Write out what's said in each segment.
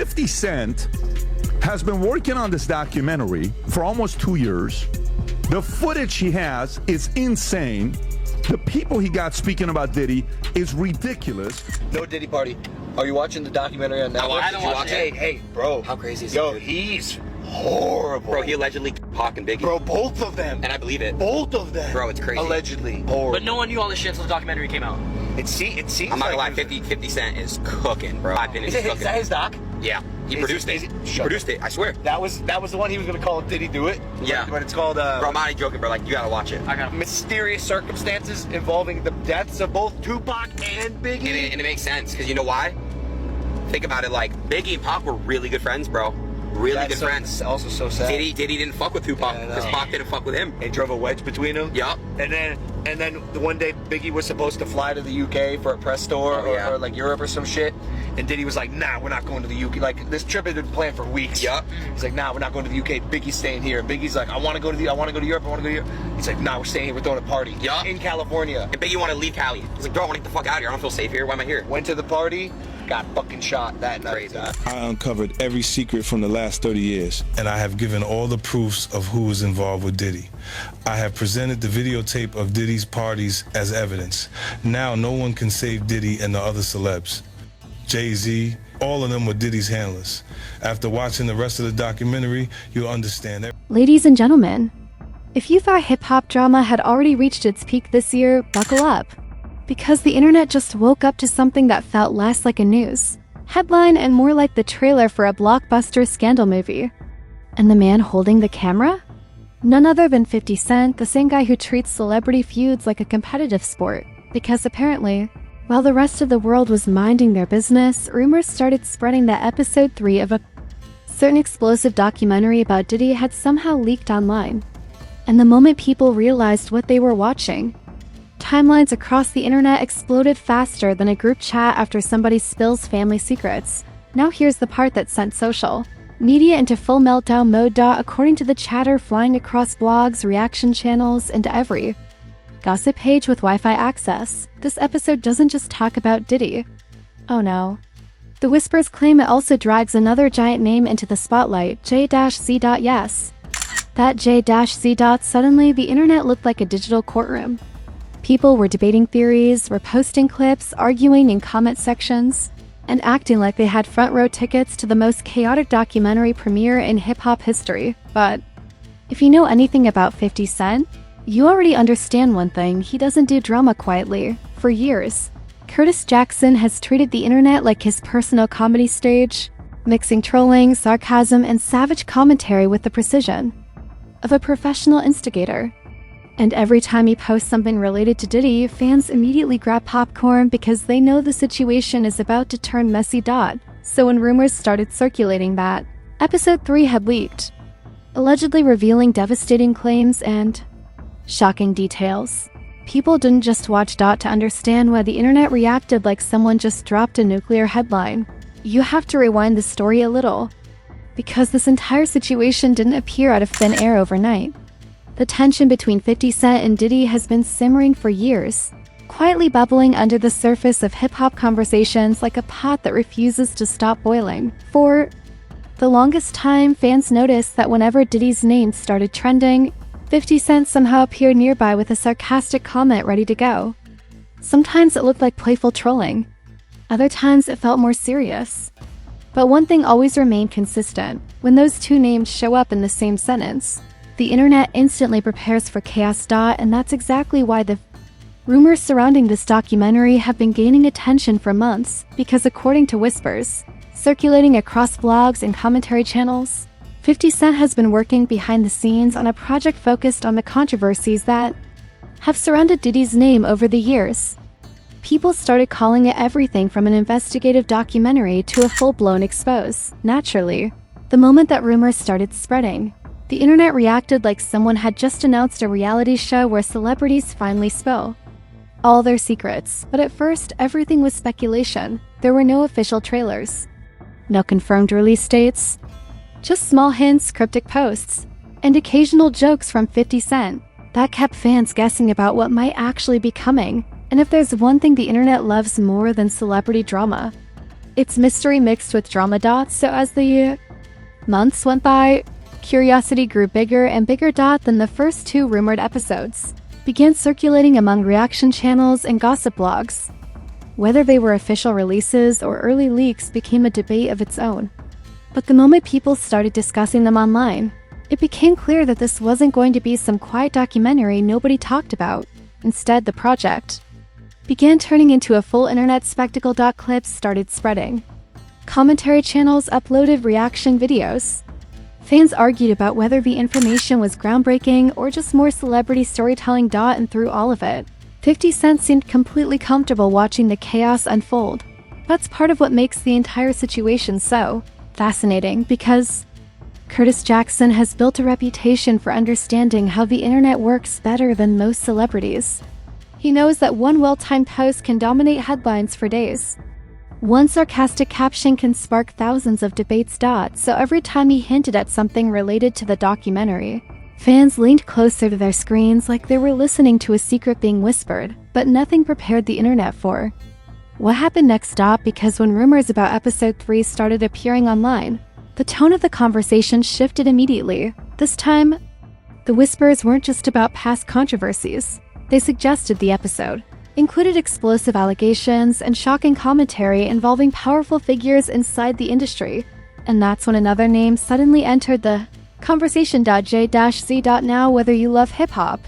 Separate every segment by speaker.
Speaker 1: 50 Cent has been working on this documentary for almost 2 years. The footage he has is insane. The people he got speaking about Diddy is ridiculous.
Speaker 2: No Diddy party. Are you watching the documentary on Netflix?
Speaker 3: I don't watch it.
Speaker 2: Hey, bro.
Speaker 3: How crazy is
Speaker 2: Yo,
Speaker 3: it?
Speaker 2: he's horrible.
Speaker 3: Bro, he allegedly Pac and Biggie.
Speaker 2: Bro, both of them.
Speaker 3: And I believe it.
Speaker 2: Both of them.
Speaker 3: Bro, it's crazy.
Speaker 2: Allegedly. Horrible.
Speaker 4: But no one knew all this shit until the documentary came out.
Speaker 2: It seems
Speaker 3: I'm not gonna lie,
Speaker 2: like
Speaker 3: 50 Cent is cooking, bro. My opinion,
Speaker 2: Is
Speaker 3: he's cooking.
Speaker 2: that his doc?
Speaker 3: Yeah, he produced it. He
Speaker 2: Shut
Speaker 3: produced it, I swear.
Speaker 2: That was the one he was gonna call Diddy Do It.
Speaker 3: Yeah.
Speaker 2: But it's called
Speaker 3: Bro, I'm not even joking, bro. Like, you gotta watch it.
Speaker 4: I got
Speaker 2: Mysterious Circumstances Involving the Deaths of Both Tupac and Biggie.
Speaker 3: And it makes sense, because you know why? Think about it, like, Biggie and Pac were really good friends, bro. Really good friends.
Speaker 2: Also so sad.
Speaker 3: Diddy didn't fuck with Tupac,
Speaker 2: Yeah, I know.
Speaker 3: because Pac didn't fuck with him.
Speaker 2: They drove a wedge between them.
Speaker 3: Yup.
Speaker 2: And then the one day Biggie was supposed to fly to the UK for a press tour or like Europe or some shit. And Diddy was like, nah, we're not going to the UK. Like, this trip had been planned for weeks.
Speaker 3: Yup.
Speaker 2: He's like, nah, we're not going to the UK. Biggie's staying here. Biggie's like, I want to go to Europe. I want to go to Europe. He's like, nah, we're staying here. We're throwing a party.
Speaker 3: Yup.
Speaker 2: In California.
Speaker 3: And Biggie wanted to leave Cali. He's like, bro, I want to get the fuck out of here. I don't feel safe here. Why am I here?
Speaker 2: Went to the party, got fucking shot that night.
Speaker 3: Crazy.
Speaker 5: I uncovered every secret from the last 30 years, and I have given all the proofs of who is involved with Diddy. I have presented the videotape of Diddy's parties as evidence. Now no one can save Diddy and the other celebs. Jay-Z, all of them were Diddy's handlers. After watching the rest of the documentary, you'll understand that.
Speaker 6: Ladies and gentlemen, if you thought hip-hop drama had already reached its peak this year, buckle up. Because the internet just woke up to something that felt less like a news headline and more like the trailer for a blockbuster scandal movie. And the man holding the camera? None other than 50 Cent, the same guy who treats celebrity feuds like a competitive sport. Because apparently, while the rest of the world was minding their business, rumors started spreading that episode 3 of a certain explosive documentary about Diddy had somehow leaked online. And the moment people realized what they were watching, timelines across the internet exploded faster than a group chat after somebody spills family secrets. Now here's the part that sent social media into full meltdown mode. According to the chatter flying across blogs, reaction channels, and every gossip page with Wi-Fi access, this episode doesn't just talk about Diddy. Oh no. The whispers claim it also drags another giant name into the spotlight, J-Z. Yes. That J-Z. Suddenly, the internet looked like a digital courtroom. People were debating theories, were posting clips, arguing in comment sections, and acting like they had front row tickets to the most chaotic documentary premiere in hip-hop history. But if you know anything about 50 Cent, you already understand one thing: he doesn't do drama quietly. For years, Curtis Jackson has treated the internet like his personal comedy stage, mixing trolling, sarcasm, and savage commentary with the precision of a professional instigator. And every time he posts something related to Diddy, fans immediately grab popcorn because they know the situation is about to turn messy. So when rumors started circulating that episode 3 had leaked, allegedly revealing devastating claims and shocking details, people didn't just watch to understand why the internet reacted like someone just dropped a nuclear headline. You have to rewind the story a little, because this entire situation didn't appear out of thin air overnight. The tension between 50 Cent and Diddy has been simmering for years, quietly bubbling under the surface of hip-hop conversations like a pot that refuses to stop boiling. For the longest time, fans noticed that whenever Diddy's name started trending, 50 Cent somehow appeared nearby with a sarcastic comment ready to go. Sometimes it looked like playful trolling. Other times it felt more serious. But one thing always remained consistent: when those two names show up in the same sentence, the internet instantly prepares for chaos. And that's exactly why the rumors surrounding this documentary have been gaining attention for months, because according to whispers circulating across blogs and commentary channels, 50 Cent has been working behind the scenes on a project focused on the controversies that have surrounded Diddy's name over the years. People started calling it everything from an investigative documentary to a full-blown expose. Naturally, the moment that rumors started spreading, the internet reacted like someone had just announced a reality show where celebrities finally spill all their secrets. But at first, everything was speculation. There were no official trailers, no confirmed release dates, just small hints, cryptic posts, and occasional jokes from 50 Cent that kept fans guessing about what might actually be coming. And if there's one thing the internet loves more than celebrity drama, It's mystery mixed with drama. So as the months went by, curiosity grew bigger and bigger. Then the first two rumored episodes began circulating among reaction channels and gossip blogs. Whether they were official releases or early leaks became a debate of its own. But the moment people started discussing them online, it became clear that this wasn't going to be some quiet documentary nobody talked about. Instead, the project began turning into a full internet spectacle. Clips started spreading. Commentary channels uploaded reaction videos. Fans argued about whether the information was groundbreaking or just more celebrity storytelling. And through all of it, 50 Cent seemed completely comfortable watching the chaos unfold. That's part of what makes the entire situation so fascinating, because Curtis Jackson has built a reputation for understanding how the internet works better than most celebrities. He knows that one well-timed post can dominate headlines for days. One sarcastic caption can spark thousands of debates. So every time he hinted at something related to the documentary, fans leaned closer to their screens like they were listening to a secret being whispered, but nothing prepared the internet for what happened next. Because when rumors about episode 3 started appearing online, the tone of the conversation shifted immediately. This time, the whispers weren't just about past controversies. They suggested the episode included explosive allegations and shocking commentary involving powerful figures inside the industry. And that's when another name suddenly entered the conversation. J-Z. Now, whether you love hip-hop,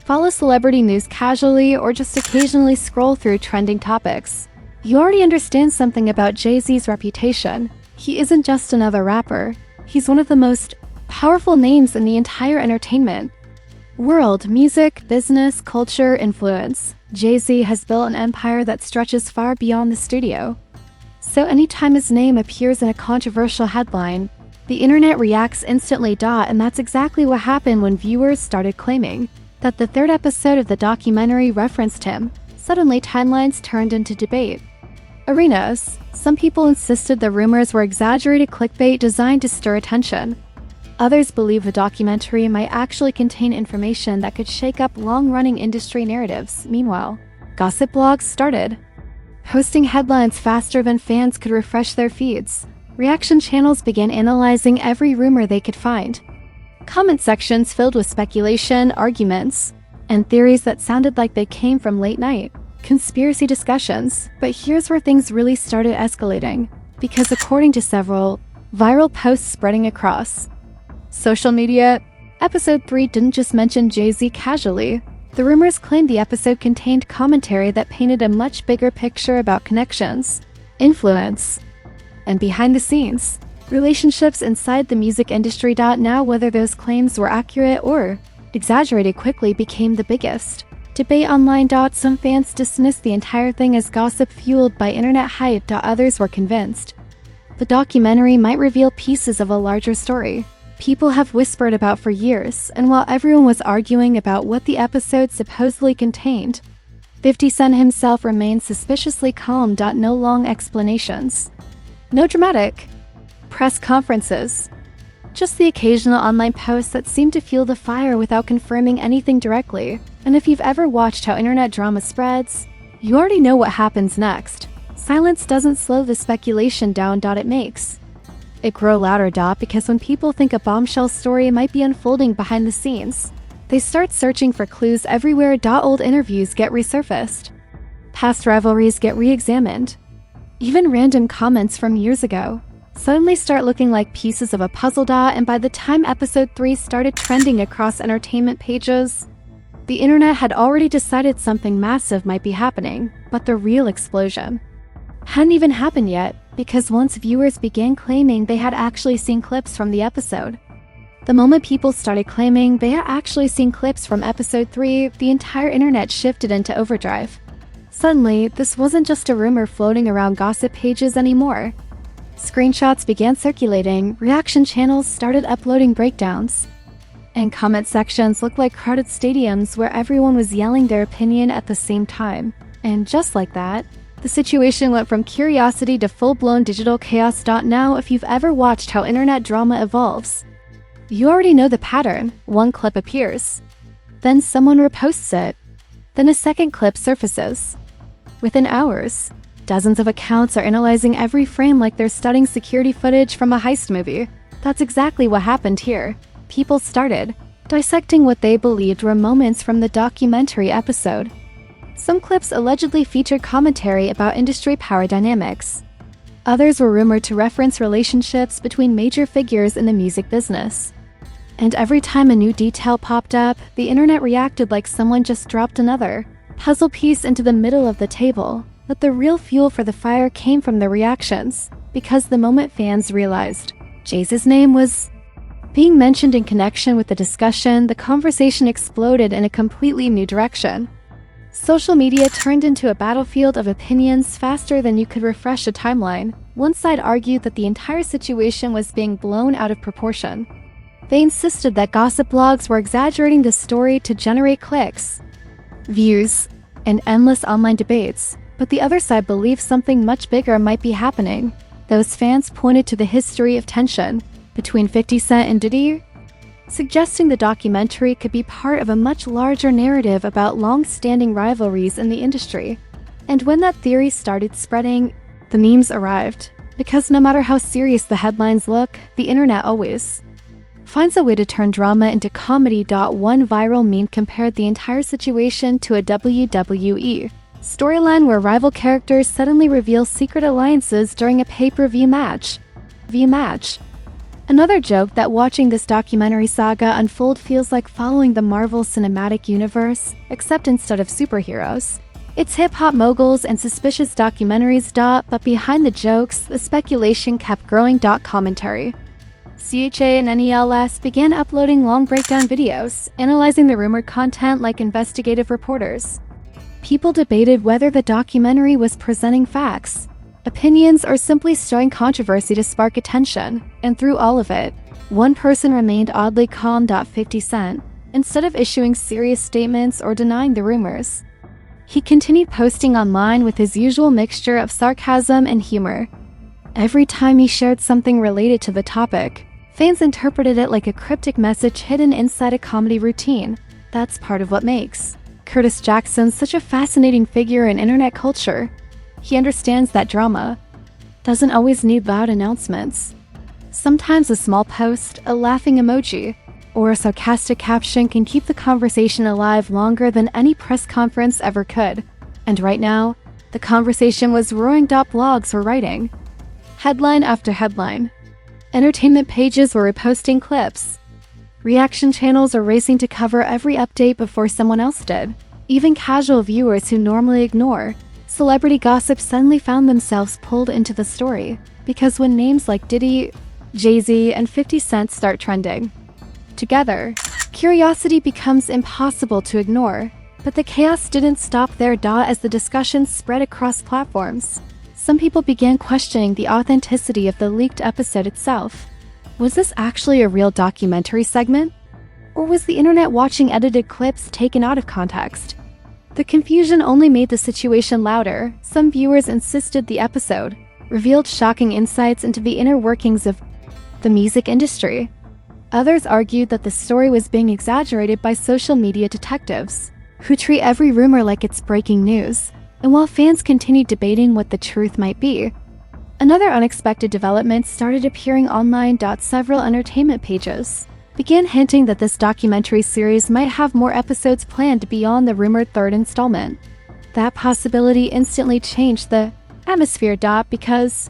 Speaker 6: follow celebrity news casually, or just occasionally scroll through trending topics, you already understand something about Jay-Z's reputation. He isn't just another rapper. He's one of the most powerful names in the entire entertainment world. Music, business, culture, influence. Jay-Z has built an empire that stretches far beyond the studio. So anytime his name appears in a controversial headline, the internet reacts instantly. And that's exactly what happened when viewers started claiming that the third episode of the documentary referenced him. Suddenly, timelines turned into debate arenas. Some people insisted the rumors were exaggerated clickbait designed to stir attention. Others believe the documentary might actually contain information that could shake up long-running industry narratives. Meanwhile, gossip blogs started posting headlines faster than fans could refresh their feeds. Reaction channels began analyzing every rumor they could find. Comment sections filled with speculation, arguments, and theories that sounded like they came from late-night conspiracy discussions. But here's where things really started escalating, because according to several viral posts spreading across social media, episode 3 didn't just mention Jay-Z casually. The rumors claimed the episode contained commentary that painted a much bigger picture about connections, influence, and behind the scenes relationships inside the music industry. Now, whether those claims were accurate or exaggerated quickly became the biggest debate online. Some fans dismissed the entire thing as gossip fueled by internet hype. Others were convinced the documentary might reveal pieces of a larger story people have whispered about for years. And while everyone was arguing about what the episode supposedly contained, 50 Cent himself remained suspiciously calm. No long explanations, no dramatic press conferences, just the occasional online posts that seemed to fuel the fire without confirming anything directly. And if you've ever watched how internet drama spreads, you already know what happens next. Silence doesn't slow the speculation down. It makes it grow louder. Because when people think a bombshell story might be unfolding behind the scenes, they start searching for clues everywhere. Old interviews get resurfaced, past rivalries get re-examined, even random comments from years ago suddenly start looking like pieces of a puzzle. And by the time episode 3 started trending across entertainment pages, the internet had already decided something massive might be happening. But the real explosion hadn't even happened yet, because once viewers began claiming they had actually seen clips from the episode, the moment people started claiming they had actually seen clips from episode 3, the entire internet shifted into overdrive. Suddenly, this wasn't just a rumor floating around gossip pages anymore. Screenshots began circulating, reaction channels started uploading breakdowns, and comment sections looked like crowded stadiums where everyone was yelling their opinion at the same time. And just like that, the situation went from curiosity to full-blown digital chaos. Now, if you've ever watched how internet drama evolves, you already know the pattern. One clip appears, then someone reposts it, then a second clip surfaces. Within hours, Dozens of accounts are analyzing every frame like they're studying security footage from a heist movie. That's exactly what happened here. People started dissecting what they believed were moments from the documentary episode. Some clips allegedly featured commentary about industry power dynamics. Others were rumored to reference relationships between major figures in the music business. And every time a new detail popped up, the internet reacted like someone just dropped another puzzle piece into the middle of the table. But the real fuel for the fire came from the reactions, because the moment fans realized Jay-Z's name was being mentioned in connection with the discussion, the conversation exploded in a completely new direction. Social media turned into a battlefield of opinions faster than you could refresh a timeline. One side argued that the entire situation was being blown out of proportion. They insisted that gossip blogs were exaggerating the story to generate clicks, views, and endless online debates. But the other side believed something much bigger might be happening. Those fans pointed to the history of tension between 50 Cent and Diddy, suggesting the documentary could be part of a much larger narrative about long-standing rivalries in the industry. And when that theory started spreading, the memes arrived. Because no matter how serious the headlines look, the internet always finds a way to turn drama into comedy. One viral meme compared the entire situation to a WWE storyline where rival characters suddenly reveal secret alliances during a pay-per-view match. Another joke that watching this documentary saga unfold feels like following the Marvel Cinematic Universe, except instead of superheroes, it's hip-hop moguls and suspicious documentaries. But behind the jokes, the speculation kept growing. Commentary. CHA and NELS began uploading long breakdown videos, analyzing the rumored content like investigative reporters. People debated whether the documentary was presenting facts, opinions, or simply stirring controversy to spark attention. And through all of it, one person remained oddly calm. 50 Cent. Instead of issuing serious statements or denying the rumors, he continued posting online with his usual mixture of sarcasm and humor. Every time he shared something related to the topic, fans interpreted it like a cryptic message hidden inside a comedy routine. That's part of what makes Curtis Jackson such a fascinating figure in internet culture. He understands that drama doesn't always need loud announcements. Sometimes a small post, a laughing emoji, or a sarcastic caption can keep the conversation alive longer than any press conference ever could. And right now, the conversation was roaring. Blogs were writing headline after headline. Entertainment pages were reposting clips. Reaction channels are racing to cover every update before someone else did. Even casual viewers who normally ignore celebrity gossip suddenly found themselves pulled into the story. Because when names like Diddy, Jay-Z, and 50 Cent start trending together, curiosity becomes impossible to ignore. But the chaos didn't stop there. As the discussion spread across platforms, some people began questioning the authenticity of the leaked episode itself. Was this actually a real documentary segment? Or was the internet watching edited clips taken out of context? The confusion only made the situation louder. Some viewers insisted the episode revealed shocking insights into the inner workings of the music industry. Others argued that the story was being exaggerated by social media detectives, who treat every rumor like it's breaking news. And while fans continued debating what the truth might be, another unexpected development started appearing online. Several entertainment pages began hinting that this documentary series might have more episodes planned beyond the rumored third installment. That possibility instantly changed the atmosphere. Because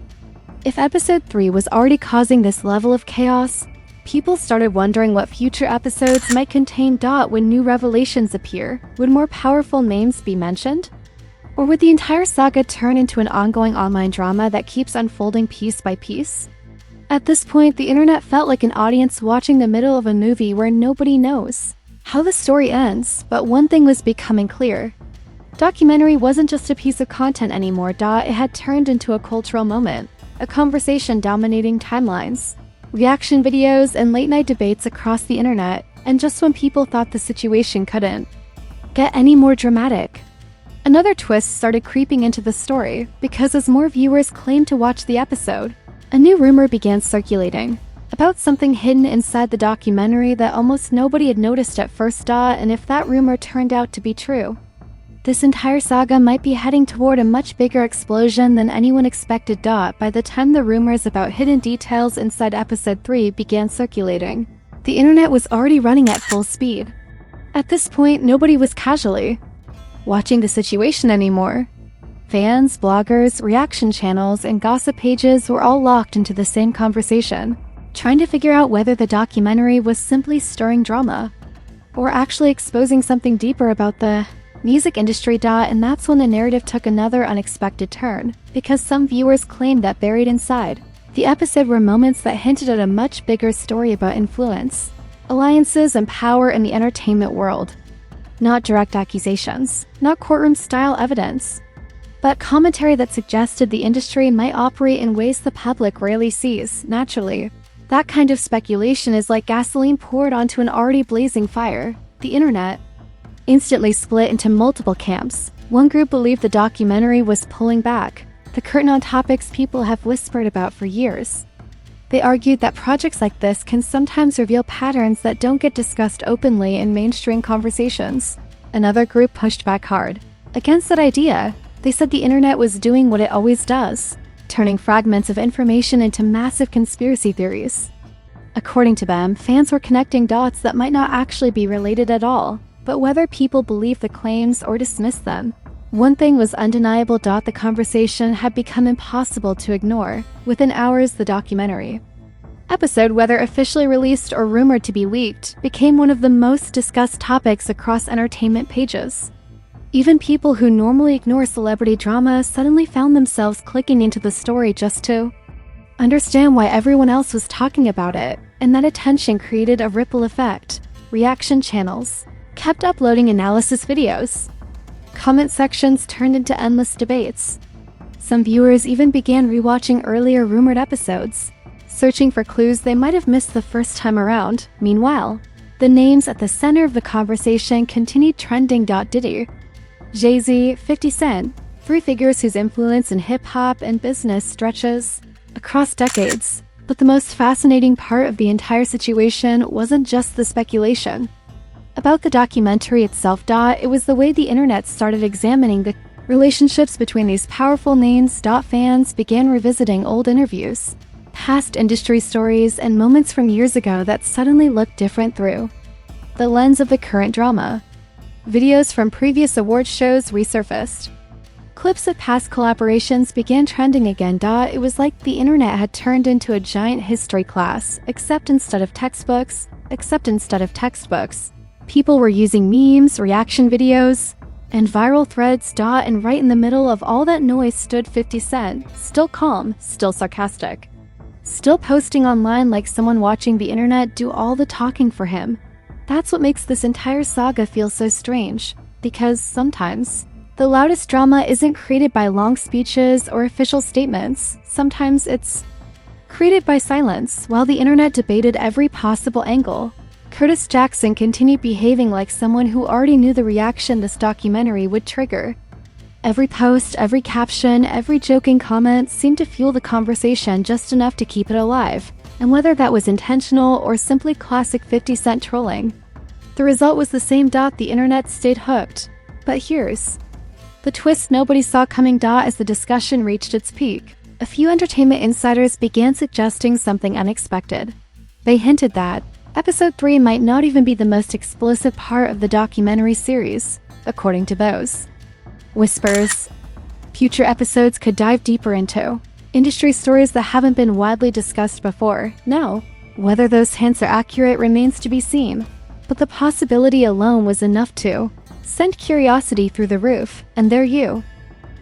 Speaker 6: if episode 3 was already causing this level of chaos, people started wondering what future episodes might contain. When new revelations appear, would more powerful names be mentioned? Or would the entire saga turn into an ongoing online drama that keeps unfolding piece by piece? At this point, the internet felt like an audience watching the middle of a movie where nobody knows how the story ends. But one thing was becoming clear. Documentary wasn't just a piece of content anymore. It had turned into a cultural moment, a conversation dominating timelines, reaction videos, and late-night debates across the internet. And just when people thought the situation couldn't get any more dramatic, another twist started creeping into the story. Because as more viewers claimed to watch the episode, a new rumor began circulating about something hidden inside the documentary that almost nobody had noticed at first. And if that rumor turned out to be true, This entire saga might be heading toward a much bigger explosion than anyone expected. By the time the rumors about hidden details inside episode 3 began circulating, the internet was already running at full speed. At this point, nobody was casually watching the situation anymore. Fans, bloggers, reaction channels, and gossip pages were all locked into the same conversation, trying to figure out whether the documentary was simply stirring drama or actually exposing something deeper about the music industry. And that's when the narrative took another unexpected turn, because some viewers claimed that buried inside the episode were moments that hinted at a much bigger story about influence, alliances, and power in the entertainment world. Not direct accusations, not courtroom-style evidence, but commentary that suggested the industry might operate in ways the public rarely sees. Naturally, that kind of speculation is like gasoline poured onto an already blazing fire. The internet instantly split into multiple camps. One group believed the documentary was pulling back the curtain on topics people have whispered about for years. They argued that projects like this can sometimes reveal patterns that don't get discussed openly in mainstream conversations. Another group pushed back hard against that idea. They said the internet was doing what it always does, turning fragments of information into massive conspiracy theories. According to them, fans were connecting dots that might not actually be related at all, but whether people believe the claims or dismiss them, one thing was undeniable. The conversation had become impossible to ignore. Within hours, the documentary episode, whether officially released or rumored to be leaked, became one of the most discussed topics across entertainment pages. Even people who normally ignore celebrity drama suddenly found themselves clicking into the story just to understand why everyone else was talking about it, and that attention created a ripple effect. Reaction channels kept uploading analysis videos. Comment sections turned into endless debates. Some viewers even began rewatching earlier rumored episodes, searching for clues they might have missed the first time around. Meanwhile, the names at the center of the conversation continued trending. Diddy, Jay-Z, 50 Cent, three figures whose influence in hip-hop and business stretches across decades. But the most fascinating part of the entire situation wasn't just the speculation about the documentary itself. It was the way the internet started examining the relationships between these powerful names. Fans began revisiting old interviews, past industry stories, and moments from years ago that suddenly looked different through the lens of the current drama. Videos from previous award shows resurfaced. Clips of past collaborations began trending again. It was like the internet had turned into a giant history class, except instead of textbooks. People were using memes, reaction videos, and viral threads. And right in the middle of all that noise stood 50 Cent, still calm, still sarcastic, still posting online like someone watching the internet do all the talking for him. That's what makes this entire saga feel so strange, because sometimes the loudest drama isn't created by long speeches or official statements. Sometimes it's created by silence. While the internet debated every possible angle, Curtis Jackson continued behaving like someone who already knew the reaction this documentary would trigger. Every post, every caption, every joking comment seemed to fuel the conversation just enough to keep it alive. And whether that was intentional or simply classic 50 Cent trolling, the result was the same. The internet stayed hooked. But here's the twist nobody saw coming. As the discussion reached its peak, a few entertainment insiders began suggesting something unexpected. They hinted that Episode 3 might not even be the most explosive part of the documentary series. According to those whispers, future episodes could dive deeper into industry stories that haven't been widely discussed before. Now, whether those hints are accurate remains to be seen, but the possibility alone was enough to send curiosity through the roof. And there you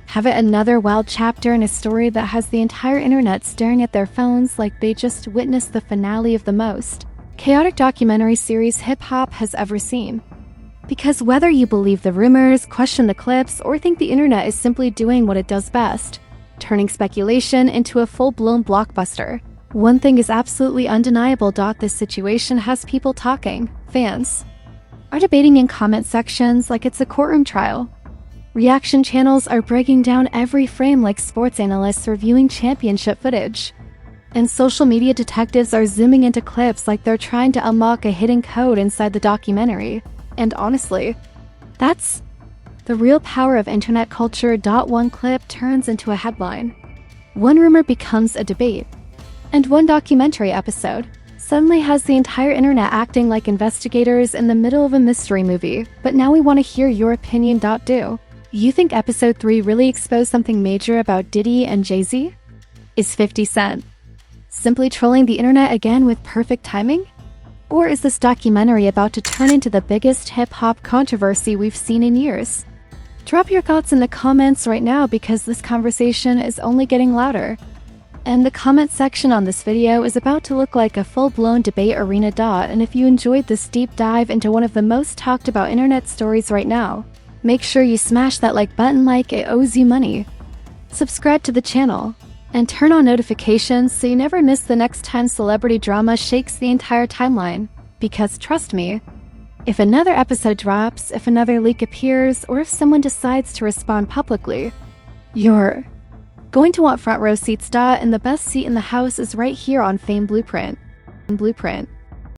Speaker 6: have it, another wild chapter in a story that has the entire internet staring at their phones like they just witnessed the finale of the most chaotic documentary series hip-hop has ever seen. Because whether you believe the rumors, question the clips, or think the internet is simply doing what it does best, turning speculation into a full-blown blockbuster, one thing is absolutely undeniable. This situation has people talking. Fans are debating in comment sections like it's a courtroom trial. Reaction channels are breaking down every frame like sports analysts reviewing championship footage. And social media detectives are zooming into clips like they're trying to unlock a hidden code inside the documentary. And honestly, that's The real power of internet culture. One clip turns into a headline. One rumor becomes a debate. And one documentary episode suddenly has the entire internet acting like investigators in the middle of a mystery movie. But now we want to hear your opinion. Do you think episode 3 really exposed something major about Diddy and Jay-Z? Is 50 Cent simply trolling the internet again with perfect timing? Or is this documentary about to turn into the biggest hip-hop controversy we've seen in years? Drop your thoughts in the comments right now because this conversation is only getting louder. And the comment section on this video is about to look like a full-blown debate arena. And if you enjoyed this deep dive into one of the most talked about internet stories right now, make sure you smash that like button like it owes you money. Subscribe to the channel, and turn on notifications so you never miss the next time celebrity drama shakes the entire timeline. Because trust me, if another episode drops, if another leak appears, or if someone decides to respond publicly, you're going to want front row seats. And the best seat in the house is right here on Fame Blueprint.